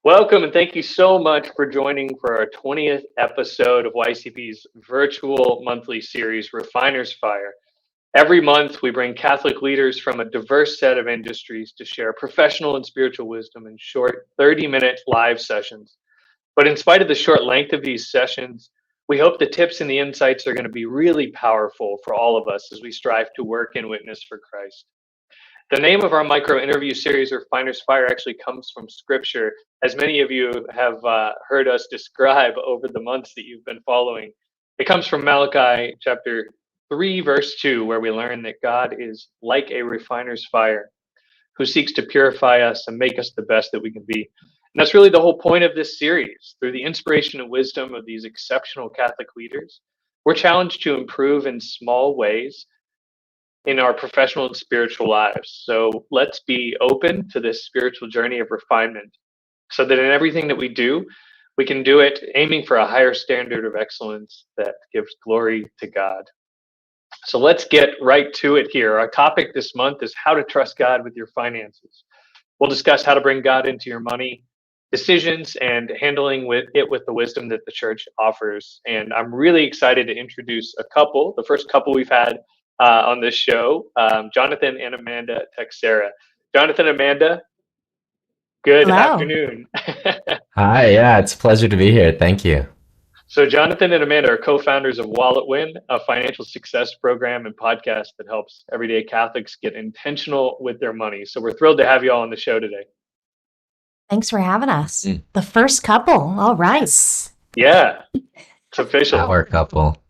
Welcome and thank you so much for joining for our 20th episode of YCP's virtual monthly series, Refiner's Fire. Every month, we bring Catholic leaders from a diverse set of industries to share professional and spiritual wisdom in short 30-minute live sessions. But in spite of the short length of these sessions, we hope the tips and the insights are going to be really powerful for all of us as we strive to work and witness for Christ. The name of our micro interview series, Refiner's Fire, actually comes from Scripture, as many of you have heard us describe over the months that you've been following. It comes from Malachi chapter 3, verse 2, where we learn that God is like a refiner's fire who seeks to purify us and make us the best that we can be. And that's really the whole point of this series. Through the inspiration and wisdom of these exceptional Catholic leaders, we're challenged to improve in small ways in our professional and spiritual lives. So let's be open to this spiritual journey of refinement so that in everything that we do, we can do it aiming for a higher standard of excellence that gives glory to God. So let's get right to it here. Our topic this month is how to trust God with your finances. We'll discuss how to bring God into your money decisions and handling with the wisdom that the church offers. And I'm really excited to introduce the first couple we've had on this show, Jonathan and Amanda Teixeira. Jonathan, Amanda, good Hello. afternoon. Hi, yeah, it's a pleasure to be here. Thank you. So Jonathan and Amanda are co-founders of WalletWin, a financial success program and podcast that helps everyday Catholics get intentional with their money. So we're thrilled to have you all on the show today. Thanks for having us. The first couple. All right. Yeah, it's official. Our couple.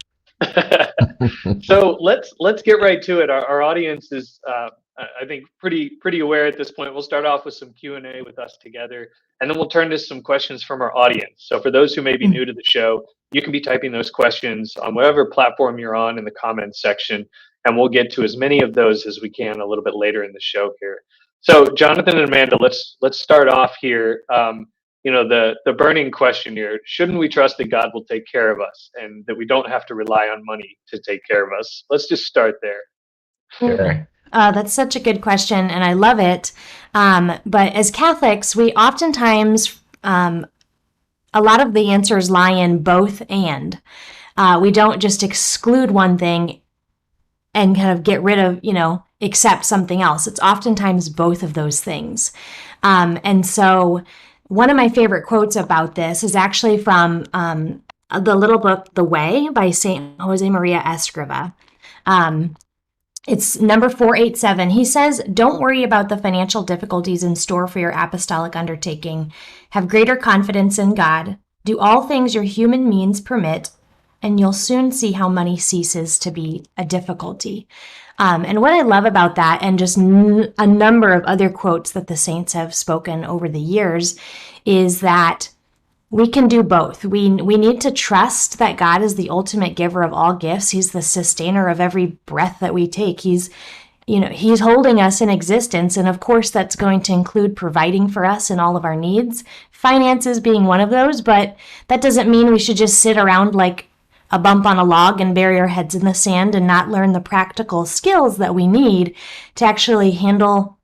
So let's get right to it. Our audience is, I think, pretty aware at this point. We'll start off with some Q&A with us together, and then we'll turn to some questions from our audience. So for those who may be new to the show, you can be typing those questions on whatever platform you're on in the comments section, and we'll get to as many of those as we can a little bit later in the show here. So Jonathan and Amanda, let's start off here. The burning question here: shouldn't we trust that God will take care of us and that we don't have to rely on money to take care of us? Let's just start there. Sure. That's such a good question, and I love it. But as Catholics, we oftentimes, a lot of the answers lie in both and. We don't just exclude one thing and kind of get rid of, accept something else. It's oftentimes both of those things. And so one of my favorite quotes about this is actually from the little book, The Way by St. Jose Maria Escriva. It's number 487. He says, "Don't worry about the financial difficulties in store for your apostolic undertaking. Have greater confidence in God. Do all things your human means permit, and you'll soon see how money ceases to be a difficulty." And what I love about that, and just a number of other quotes that the saints have spoken over the years, is that we can do both. We need to trust that God is the ultimate giver of all gifts. He's the sustainer of every breath that we take. He's holding us in existence. And of course, that's going to include providing for us in all of our needs, finances being one of those. But that doesn't mean we should just sit around like a bump on a log and bury our heads in the sand and not learn the practical skills that we need to actually handle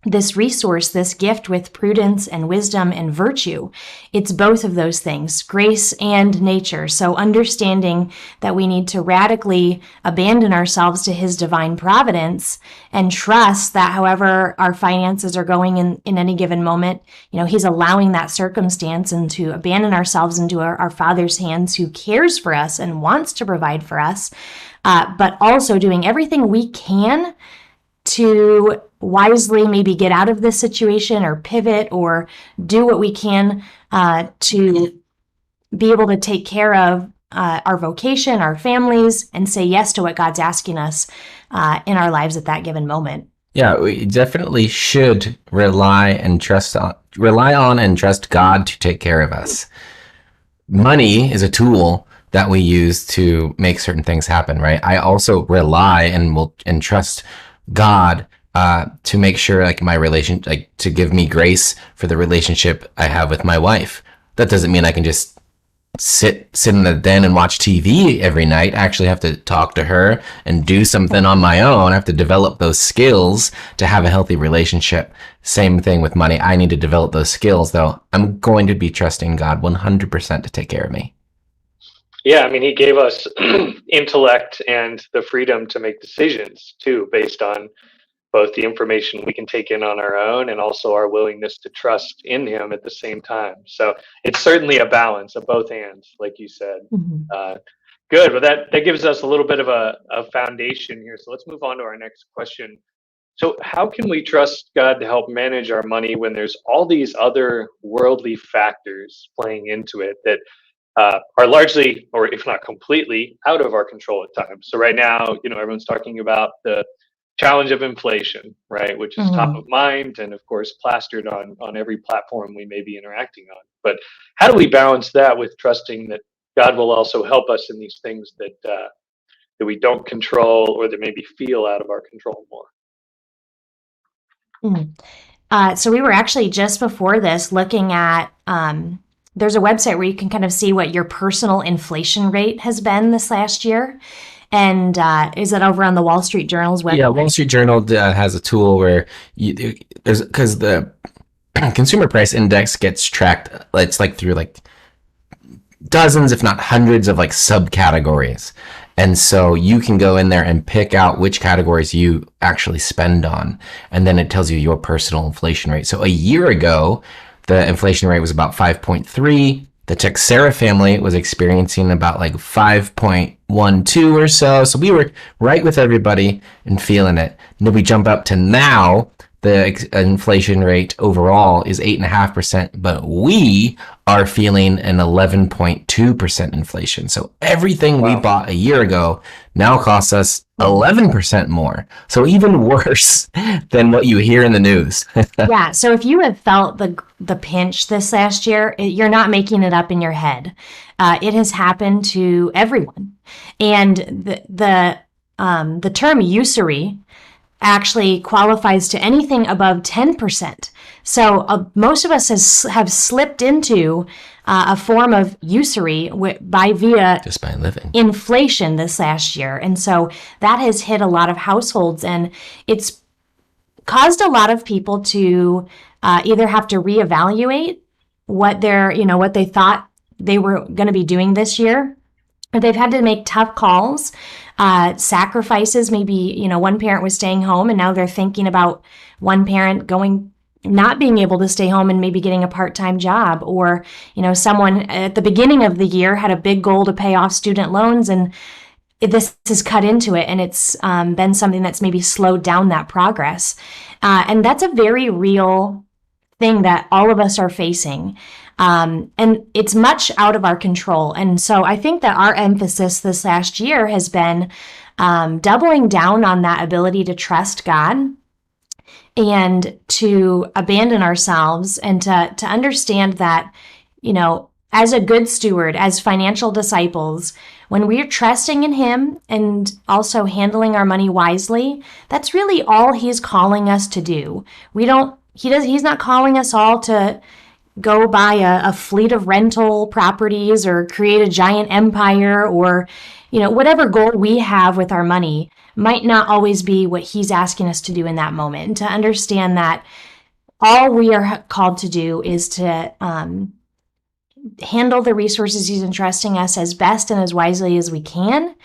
this resource, this gift, with prudence and wisdom and virtue. It's both of those things, grace and nature. So understanding that we need to radically abandon ourselves to His divine providence and trust that however our finances are going in any given moment, He's allowing that circumstance, and to abandon ourselves into our Father's hands, who cares for us and wants to provide for us, but also doing everything we can to wisely maybe get out of this situation or pivot or do what we can to be able to take care of our vocation, our families, and say yes to what God's asking us in our lives at that given moment. Yeah, we definitely should rely on and trust God to take care of us. Money is a tool that we use to make certain things happen, right? I also rely and trust God to make sure to give me grace for the relationship I have with my wife. That doesn't mean I can just sit in the den and watch TV every night. I actually have to talk to her and do something on my own. I have to develop those skills to have a healthy relationship. Same thing with money. I need to develop those skills, though. I'm going to be trusting God 100% to take care of me. Yeah, I mean, he gave us intellect and the freedom to make decisions too, based on both the information we can take in on our own and also our willingness to trust in him at the same time. So it's certainly a balance of both ends, like you said. Mhm. Good. Well, that gives us a little bit of a foundation here. So let's move on to our next question. So how can we trust God to help manage our money when there's all these other worldly factors playing into it that are largely, or if not completely, out of our control at times? So right now, everyone's talking about the challenge of inflation, right, which is top of Mhm. mind and of course plastered on every platform we may be interacting on. But how do we balance that with trusting that God will also help us in these things that we don't control or that maybe feel out of our control more? Mm. So we were actually just before this looking at, there's a website where you can kind of see what your personal inflation rate has been this last year. And is that over on the Wall Street Journal's website? Yeah, Wall Street Journal has a tool where because the consumer price index gets tracked. It's like through like dozens, if not hundreds of like subcategories. And so you can go in there and pick out which categories you actually spend on. And then it tells you your personal inflation rate. So a year ago, the inflation rate was about 5.3. The Teixeira family was experiencing about like 5.12 or so. So we were right with everybody and feeling it. And then we jump up to now, the inflation rate overall is 8.5%, but we are feeling an 11.2% inflation. So everything we bought a year ago now costs us 11% more. So even worse than what you hear in the news. Yeah. So if you have felt the pinch this last year, you're not making it up in your head. It has happened to everyone, and the term usury actually qualifies to anything above 10%. So most of us have slipped into a form of usury via just by living inflation this last year. And so that has hit a lot of households, and it's caused a lot of people to either have to reevaluate what they thought they were going to be doing this year, or they've had to make tough calls, sacrifices. Maybe, one parent was staying home and now they're thinking about one parent not being able to stay home and maybe getting a part-time job. Or, someone at the beginning of the year had a big goal to pay off student loans, and this has cut into it, and it's been something that's maybe slowed down that progress. And that's a very real thing that all of us are facing. And it's much out of our control. And so I think that our emphasis this last year has been doubling down on that ability to trust God and to abandon ourselves, and to understand that, as a good steward, as financial disciples, when we're trusting in him and also handling our money wisely, that's really all he's calling us to do. He's not calling us all to go buy a fleet of rental properties or create a giant empire, or, whatever goal we have with our money might not always be what he's asking us to do in that moment. And to understand that all we are called to do is to handle the resources he's entrusting us as best and as wisely as we can.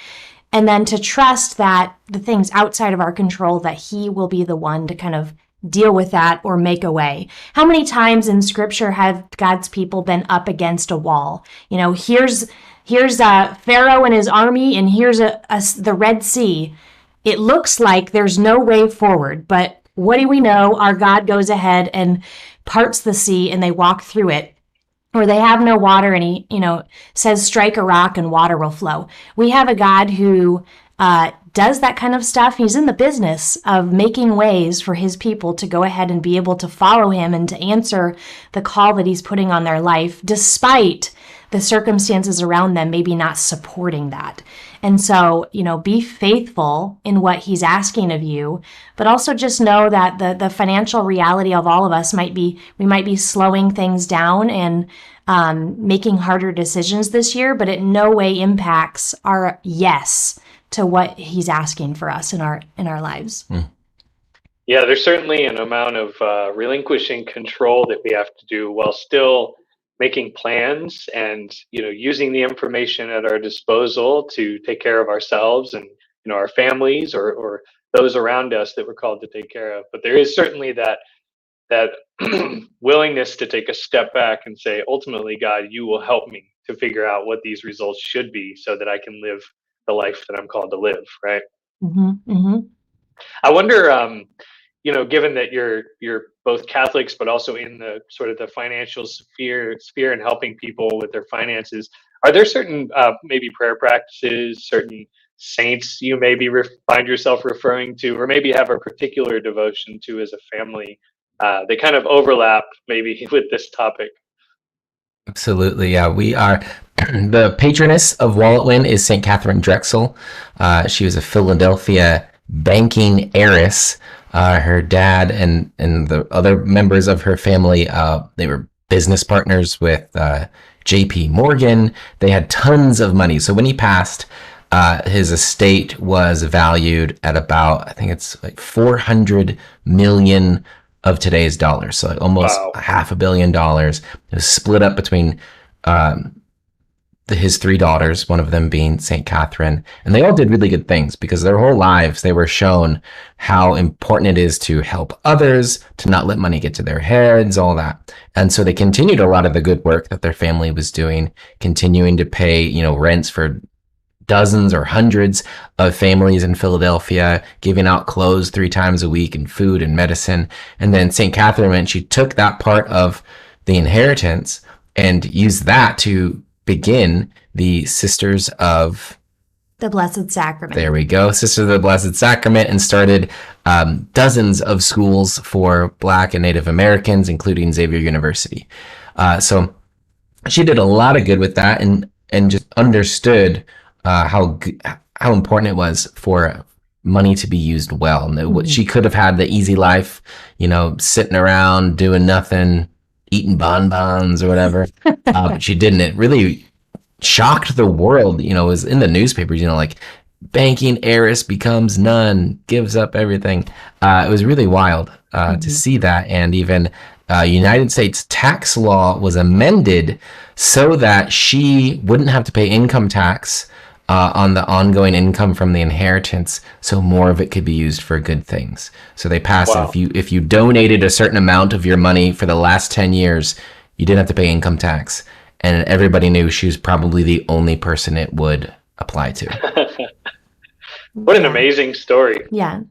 And then to trust that the things outside of our control, that he will be the one to kind of deal with that or make a way. How many times in scripture have God's people been up against a wall? Here's Pharaoh and his army, and here's the Red Sea. It looks like there's no way forward, but what do we know? Our God goes ahead and parts the sea, and they walk through it. Or they have no water, and he, says, strike a rock and water will flow. We have a God who does that kind of stuff. He's in the business of making ways for his people to go ahead and be able to follow him and to answer the call that he's putting on their life, despite the circumstances around them maybe not supporting that. And so, be faithful in what he's asking of you, but also just know that the financial reality of all of us we might be slowing things down and making harder decisions this year, but it no way impacts our yes to what he's asking for us in our lives. Yeah, there's certainly an amount of relinquishing control that we have to do while still making plans and using the information at our disposal to take care of ourselves and our families or those around us that we're called to take care of. But there is certainly that willingness to take a step back and say, ultimately, God, you will help me to figure out what these results should be so that I can live the life that I'm called to live, right? I wonder, given that you're both Catholics, but also in the sort of the financial sphere and helping people with their finances, are there certain maybe prayer practices, certain saints you maybe find yourself referring to, or maybe have a particular devotion to as a family? They kind of overlap maybe with this topic. Absolutely, yeah. We are the patroness of WalletWin is St. Catherine Drexel. She was a Philadelphia banking heiress. Her dad and the other members of her family, they were business partners with J.P. Morgan. They had tons of money. So when he passed, his estate was valued at about, I think it's like 400 million of today's dollars. So like almost $500 million. It was split up between his three daughters, one of them being St. Catherine. And they all did really good things because their whole lives, they were shown how important it is to help others, to not let money get to their heads, all that. And so they continued a lot of the good work that their family was doing, continuing to pay, rents for dozens or hundreds of families in Philadelphia, giving out clothes 3 times a week and food and medicine. And then St. Catherine went, she took that part of the inheritance and used that to begin the Sisters of the Blessed Sacrament. There we go. Sisters of the Blessed Sacrament, and started dozens of schools for Black and Native Americans, including Xavier University. So she did a lot of good with that and just understood how important it was for money to be used well. And she could have had the easy life, sitting around doing nothing, eating bonbons or whatever, but she didn't. It really shocked the world. It was in the newspapers, like banking heiress becomes nun, gives up everything. It was really wild to see that. And even United States tax law was amended so that she wouldn't have to pay income tax on the ongoing income from the inheritance, so more of it could be used for good things. So they passed if you donated a certain amount of your money for the last 10 years, you didn't have to pay income tax. And everybody knew she was probably the only person it would apply to. What an amazing story. Yeah.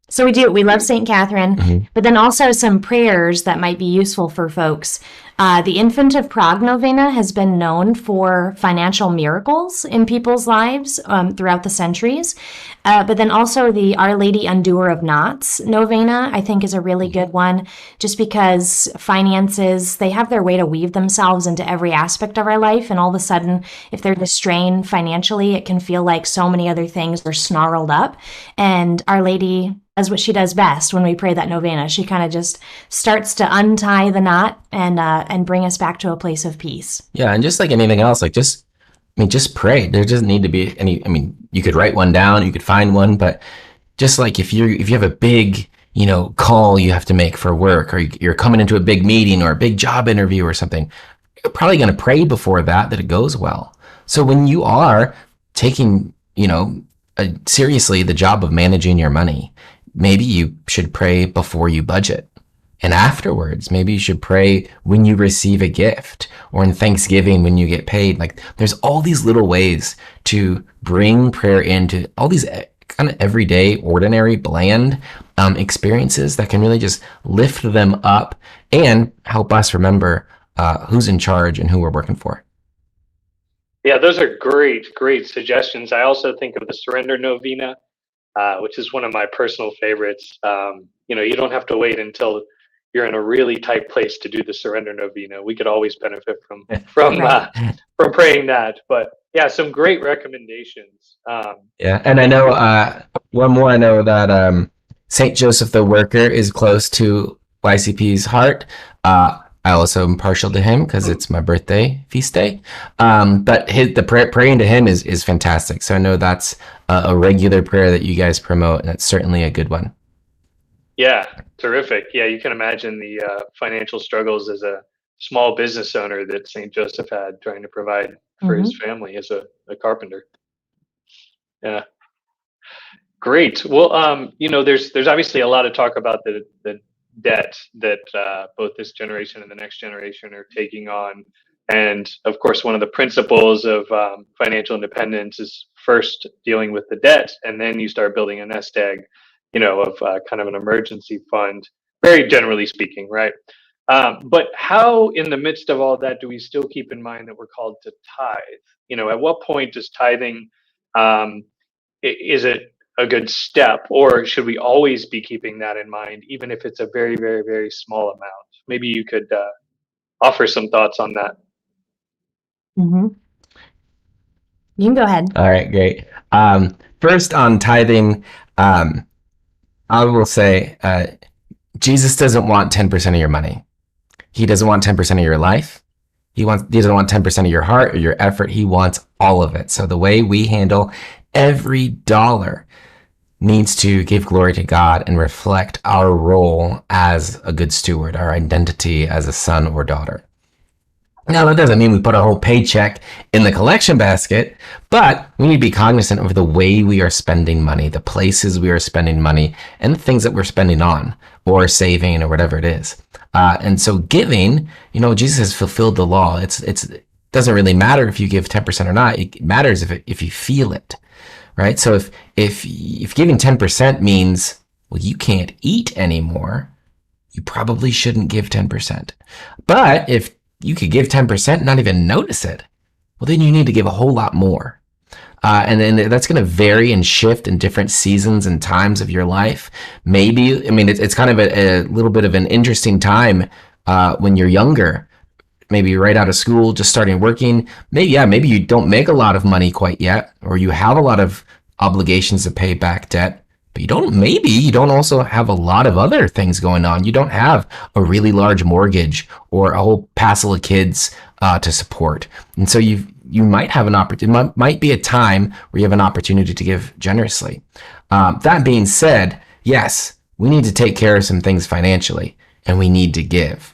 So we love St. Catherine, but then also some prayers that might be useful for folks. The Infant of Prague Novena has been known for financial miracles in people's lives throughout the centuries. But then also the Our Lady Undoer of Knots Novena, I think, is a really good one, just because finances, they have their way to weave themselves into every aspect of our life. And all of a sudden, if they're strained financially, it can feel like so many other things are snarled up. And Our Lady does what she does best when we pray that novena. She kind of just starts to untie the knot and bring us back to a place of peace. Yeah, and just like anything else, just pray. There doesn't need to be any. You could write one down, you could find one, but just like if you have a big call you have to make for work, or you're coming into a big meeting or a big job interview or something, you're probably going to pray before that it goes well. So when you are taking seriously the job of managing your money, maybe you should pray before you budget. And afterwards, maybe you should pray when you receive a gift, or in Thanksgiving when you get paid. There's all these little ways to bring prayer into all these kind of everyday, ordinary, bland experiences that can really just lift them up and help us remember who's in charge and who we're working for. Yeah, those are great suggestions. I also think of the Surrender Novena, which is one of my personal favorites. You don't have to wait until you're in a really tight place to do the Surrender Novena. We could always benefit Right. from praying that. But yeah, some great recommendations. Yeah, and I Thank know you. one more. I know that Saint Joseph the Worker is close to YCP's heart. I also am partial to him because it's my birthday feast day. But praying to him is fantastic. So I know that's a regular prayer that you guys promote, and it's certainly a good one. Yeah, terrific. Yeah, you can imagine the financial struggles as a small business owner that St. Joseph had trying to provide for his Hmm. family as a carpenter. Yeah. Great. Well, there's obviously a lot of talk about the debt that both this generation and the next generation are taking on, and of course, one of the principles of financial independence is first dealing with the debt, and then you start building a nest egg, of kind of an emergency fund. Very generally speaking, right? But how, in the midst of all that, do we still keep in mind that we're called to tithe? At what point does tithing um, is it a good step, or should we always be keeping that in mind, even if it's a very, very, very small amount? Maybe you could offer some thoughts on that. Hmm. You can go ahead. All right, great. First on tithing, I will say Jesus doesn't want 10% of your money. He doesn't want 10% of your life. He doesn't want 10% of your heart or your effort. He wants all of it. So the way we handle every dollar needs to give glory to God and reflect our role as a good steward, our identity as a son or daughter. Now, that doesn't mean we put a whole paycheck in the collection basket, but we need to be cognizant of the way we are spending money, the places we are spending money, and the things that we're spending on or saving or whatever it is. And so giving, Jesus has fulfilled the law. It doesn't really matter if you give 10% or not. It matters if you feel it, right? So if giving 10% means, well, you can't eat anymore, you probably shouldn't give 10%. But if you could give 10% and not even notice it, well, then you need to give a whole lot more. And then that's going to vary and shift in different seasons and times of your life. Maybe, it's kind of a little bit of an interesting time when you're younger, maybe right out of school, just starting working. Maybe you don't make a lot of money quite yet, or you have a lot of obligations to pay back debt. But you don't also have a lot of other things going on. You don't have a really large mortgage or a whole passel of kids to support. And so you might have an opportunity, might be a time where you have an opportunity to give generously. That being said, yes, we need to take care of some things financially and we need to give.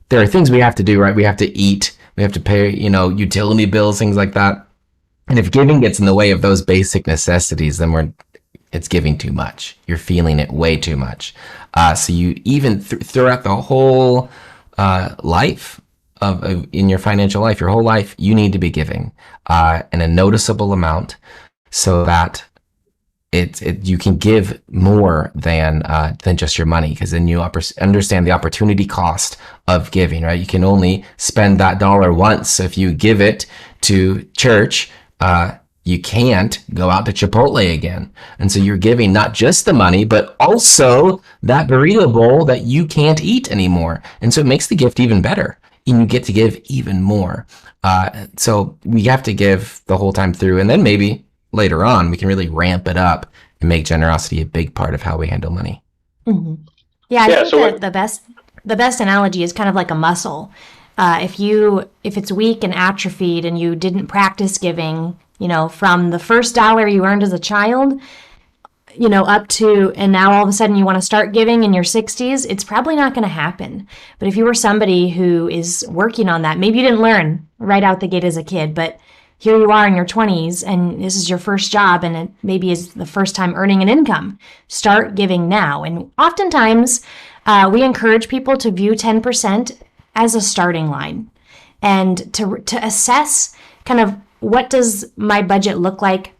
There are things we have to do, right? We have to eat, we have to pay, utility bills, things like that. And if giving gets in the way of those basic necessities, then it's giving too much. You're feeling it way too much. So you even throughout the whole life in your financial life, your whole life, you need to be giving in a noticeable amount so that you can give more than just your money, because then you understand the opportunity cost of giving, right? You can only spend that dollar once. So if you give it to church, you can't go out to Chipotle again. And so you're giving not just the money, but also that burrito bowl that you can't eat anymore. And so it makes the gift even better. And you get to give even more. So we have to give the whole time through. And then maybe later on, we can really ramp it up and make generosity a big part of how we handle money. Hmm. Yeah, I Yeah. think So that the best analogy is kind of like a muscle. If it's weak and atrophied and you didn't practice giving, from the first dollar you earned as a child, up to, and now all of a sudden you want to start giving in your 60s, it's probably not going to happen. But if you were somebody who is working on that, maybe you didn't learn right out the gate as a kid, but here you are in your 20s and this is your first job and it maybe is the first time earning an income. Start giving now. And oftentimes we encourage people to view 10% as a starting line and to assess kind of what does my budget look like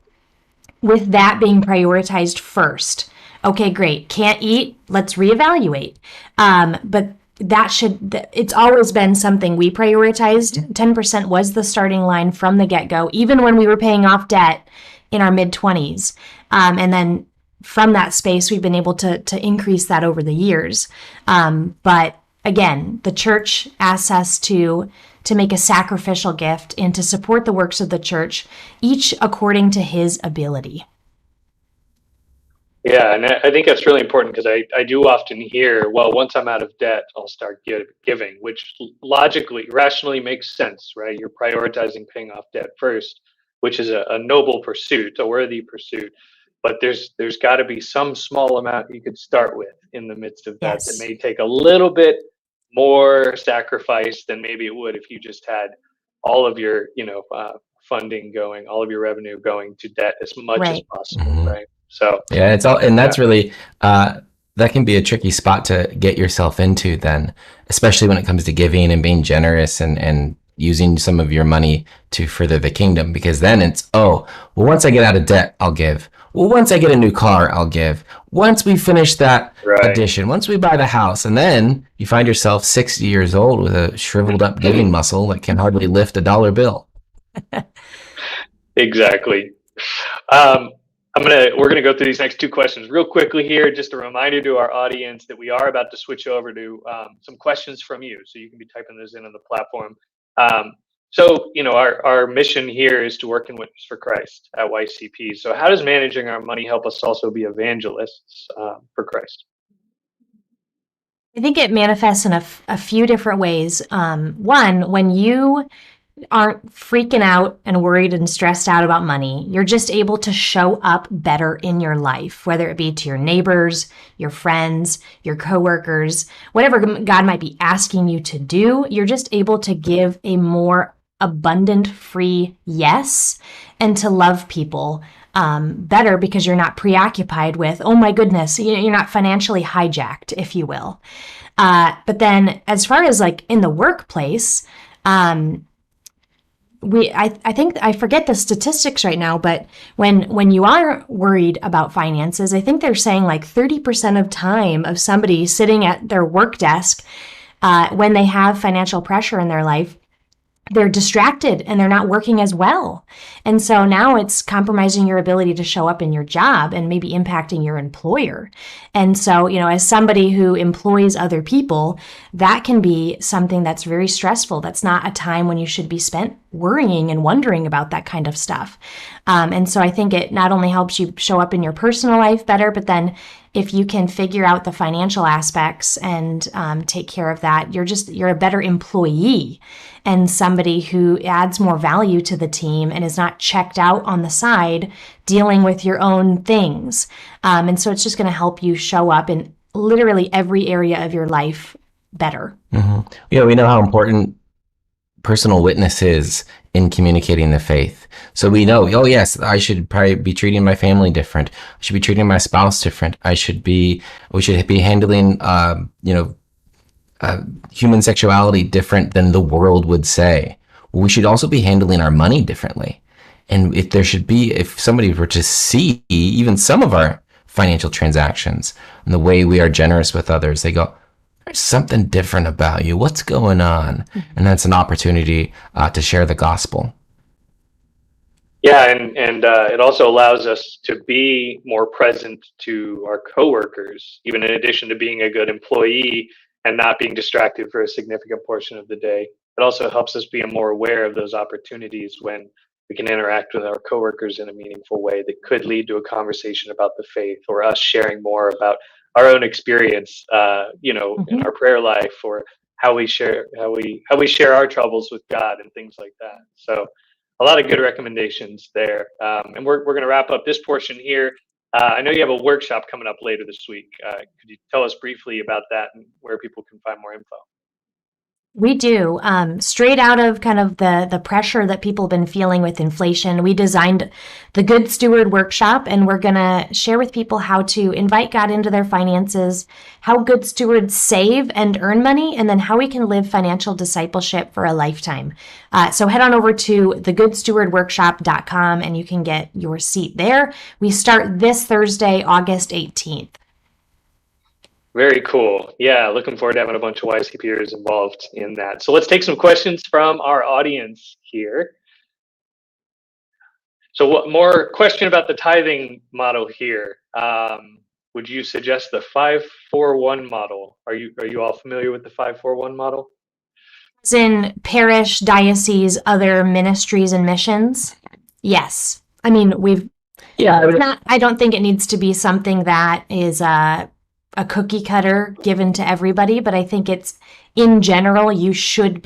with that being prioritized first. Okay, great. Can't eat. Let's reevaluate. But it's always been something we prioritized. 10% was the starting line from the get-go, even when we were paying off debt in our mid-20s. And then from that space, we've been able to increase that over the years. But again, the church asks us to make a sacrificial gift and to support the works of the church, each according to his ability. Yeah, and I think that's really important because I do often hear, well, once I'm out of debt, I'll start giving, which logically, rationally makes sense, right? You're prioritizing paying off debt first, which is a noble pursuit, a worthy pursuit. But there's got to be some small amount you could start with in the midst of that that may take a little bit more sacrifice than maybe it would if you just had all of your, funding going, all of your revenue going to debt as much as possible, right? So yeah, it's all, and that's really that can be a tricky spot to get yourself into then, especially when it comes to giving and being generous and using some of your money to further the kingdom, because then it's, once I get out of debt, I'll give. Well, once I get a new car, I'll give. Once we finish that addition, once we buy the house, and then you find yourself 60 years old with a shriveled up giving muscle that can hardly lift a dollar bill. Exactly. We're gonna go through these next two questions real quickly here. Just a reminder to our audience that we are about to switch over to some questions from you, so you can be typing those in on the platform. So our mission here is to work in witness for Christ at YCP. So how does managing our money help us also be evangelists for Christ? I think it manifests in a few different ways. One, when you aren't freaking out and worried and stressed out about money, you're just able to show up better in your life, whether it be to your neighbors, your friends, your coworkers, whatever God might be asking you to do. You're just able to give a more abundant, free yes, and to love people better because you're not preoccupied with, oh my goodness, you're not financially hijacked, if you will. But then as far as like in the workplace, I think I forget the statistics right now, but when you are worried about finances, I think they're saying like 30% of time of somebody sitting at their work desk when they have financial pressure in their life, they're distracted and they're not working as well. And so now it's compromising your ability to show up in your job and maybe impacting your employer. And so, as somebody who employs other people, that can be something that's very stressful. That's not a time when you should be spent worrying and wondering about that kind of stuff. And so I think it not only helps you show up in your personal life better, but then if you can figure out the financial aspects and take care of that, you're a better employee and somebody who adds more value to the team and is not checked out on the side dealing with your own things. And so it's just going to help you show up in literally every area of your life better. Mm-hmm. Yeah, we know how important personal witness is in communicating the faith. So we know, yes, I should probably be treating my family different. I should be treating my spouse different. We should be handling, human sexuality different than the world would say. Well, we should also be handling our money differently. And if somebody were to see even some of our financial transactions and the way we are generous with others, they go, there's something different about you. What's going on? Mm-hmm. And that's an opportunity to share the gospel. Yeah, and it also allows us to be more present to our coworkers, even in addition to being a good employee and not being distracted for a significant portion of the day. It also helps us be more aware of those opportunities when we can interact with our coworkers in a meaningful way that could lead to a conversation about the faith, or us sharing more about our own experience, Mm-hmm. in our prayer life, or how we share our troubles with God and things like that. So a lot of good recommendations there. And we're going to wrap up this portion here. I know you have a workshop coming up later this week. Could you tell us briefly about that and where people can find more info? We do. Straight out of kind of the pressure that people have been feeling with inflation, we designed the Good Steward Workshop, and we're going to share with people how to invite God into their finances, how good stewards save and earn money, and then how we can live financial discipleship for a lifetime. So head on over to thegoodstewardworkshop.com and you can get your seat there. We start this Thursday, August 18th. Very cool. Yeah, looking forward to having a bunch of YCPers involved in that. So let's take some questions from our audience here. So what more question about the tithing model here? Would you suggest the 5-4-1 model? Are you all familiar with the 5-4-1 model? As in parish, diocese, other ministries and missions? Yes. I mean, I don't think it needs to be something that is a cookie cutter given to everybody, but I think it's, in general, you should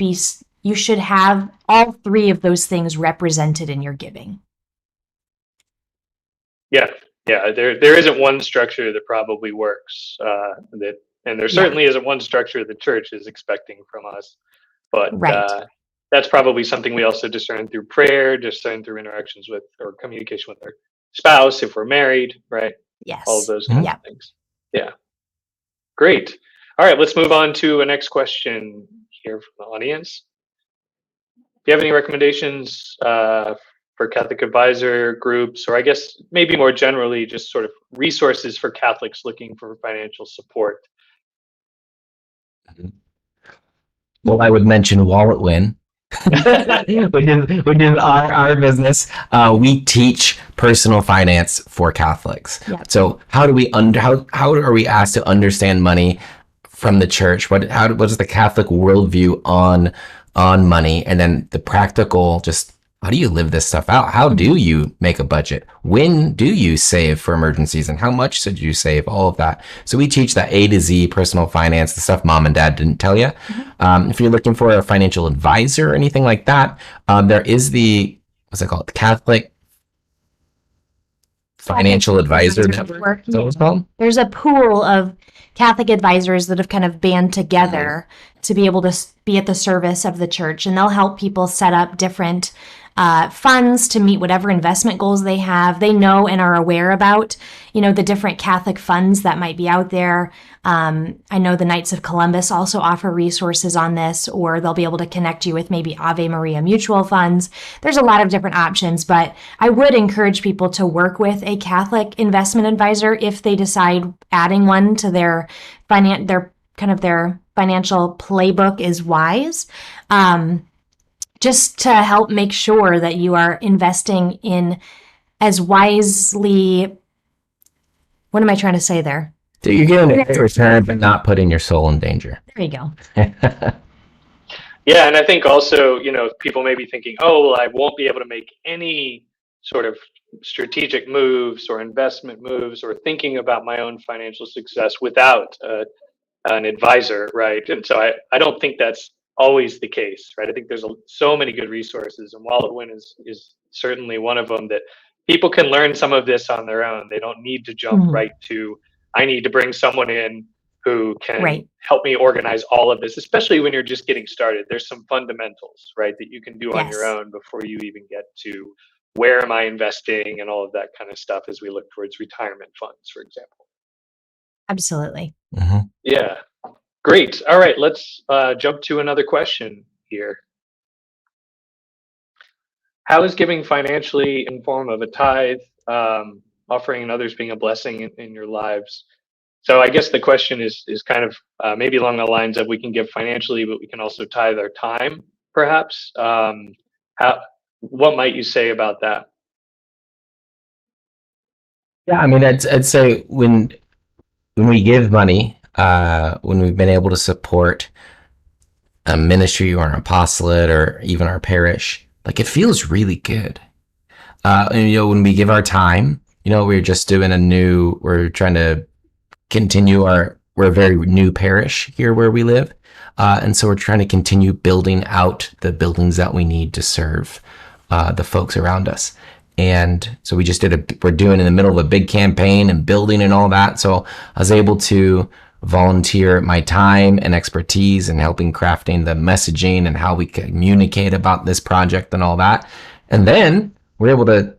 have all three of those things represented in your giving. Yeah. There isn't one structure that probably works. And there certainly isn't one structure the church is expecting from us. But that's probably something we also discern through prayer, discern through interactions with or communication with our spouse if we're married, right? Yes. All of those kinds of things. Yeah. Great. All right, let's move on to a next question here from the audience. Do you have any recommendations for Catholic advisor groups, or I guess maybe more generally, just sort of resources for Catholics looking for financial support? Well, I would mention WalletWin, which is our business. We teach personal finance for Catholics. Yep. So how do we how are we asked to understand money from the church? What is the Catholic worldview on money, and then the practical, just how do you live this stuff out? How do you make a budget? When do you save for emergencies, and how much should you save? All of that. So we teach that A to Z personal finance, the stuff mom and dad didn't tell you. If you're looking for a financial advisor or anything like that, there is what's it called? Catholic Financial Advisor Network. Is that what it's called? There's a pool of Catholic advisors that have kind of band together to be able to be at the service of the church, and they'll help people set up different funds to meet whatever investment goals they have. They know and are aware about, the different Catholic funds that might be out there. I know the Knights of Columbus also offer resources on this, or they'll be able to connect you with maybe Ave Maria mutual funds. There's a lot of different options, but I would encourage people to work with a Catholic investment advisor if they decide adding one to their financial playbook is wise. Just to help make sure that you are investing in as wisely. What am I trying to say there? So you're getting a return, but not putting your soul in danger. There you go. Yeah, and I think also, people may be thinking, oh, well, I won't be able to make any sort of strategic moves or investment moves or thinking about my own financial success without an advisor, right? And so I don't think that's always the case, right? I think there's so many good resources, and WalletWin is certainly one of them, that people can learn some of this on their own. They don't need to jump right to, I need to bring someone in who can help me organize all of this, especially when you're just getting started. There's some fundamentals, right, that you can do on your own before you even get to where am I investing and all of that kind of stuff as we look towards retirement funds, for example. Absolutely. Yeah. Great. All right, let's jump to another question here. How is giving financially in form of a tithe, offering and others being a blessing in your lives? So I guess the question is kind of maybe along the lines of we can give financially, but we can also tithe our time, perhaps. What might you say about that? Yeah, I mean, I'd say when we give money, when we've been able to support a ministry or an apostolate or even our parish, like it feels really good. And when we give our time, we're just doing we're trying to continue we're a very new parish here where we live. And so we're trying to continue building out the buildings that we need to serve the folks around us. And so we just we're doing in the middle of a big campaign and building and all that. So I was able to volunteer my time and expertise in helping crafting the messaging and how we communicate about this project and all that. And then we're able to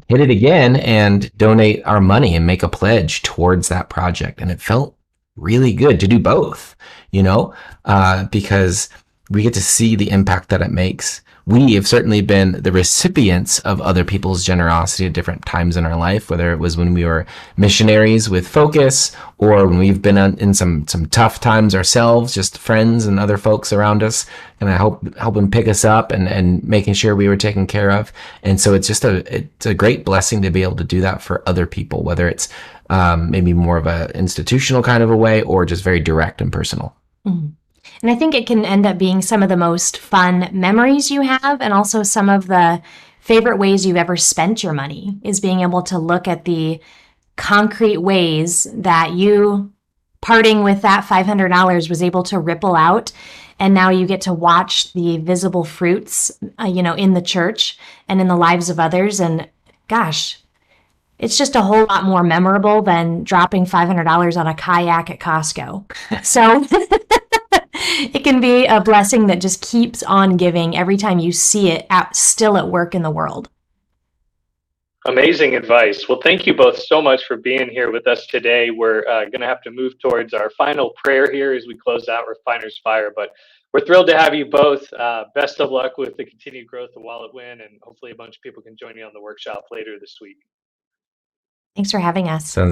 hit it again and donate our money and make a pledge towards that project. And it felt really good to do both, because we get to see the impact that it makes we have certainly been the recipients of other people's generosity at different times in our life, whether it was when we were missionaries with Focus, or when we've been in some tough times ourselves, just friends and other folks around us, and I helping pick us up and making sure we were taken care of. And so it's a great blessing to be able to do that for other people, whether it's maybe more of a institutional kind of a way or just very direct and personal. Mm-hmm. And I think it can end up being some of the most fun memories you have, and also some of the favorite ways you've ever spent your money, is being able to look at the concrete ways that you parting with that $500 was able to ripple out. And now you get to watch the visible fruits, in the church and in the lives of others. And gosh, it's just a whole lot more memorable than dropping $500 on a kayak at Costco. So it can be a blessing that just keeps on giving every time you see it still at work in the world. Amazing advice. Well, thank you both so much for being here with us today. We're going to have to move towards our final prayer here as we close out Refiner's Fire, but we're thrilled to have you both. Best of luck with the continued growth of WalletWin, and hopefully a bunch of people can join you on the workshop later this week. Thanks for having us. Sounds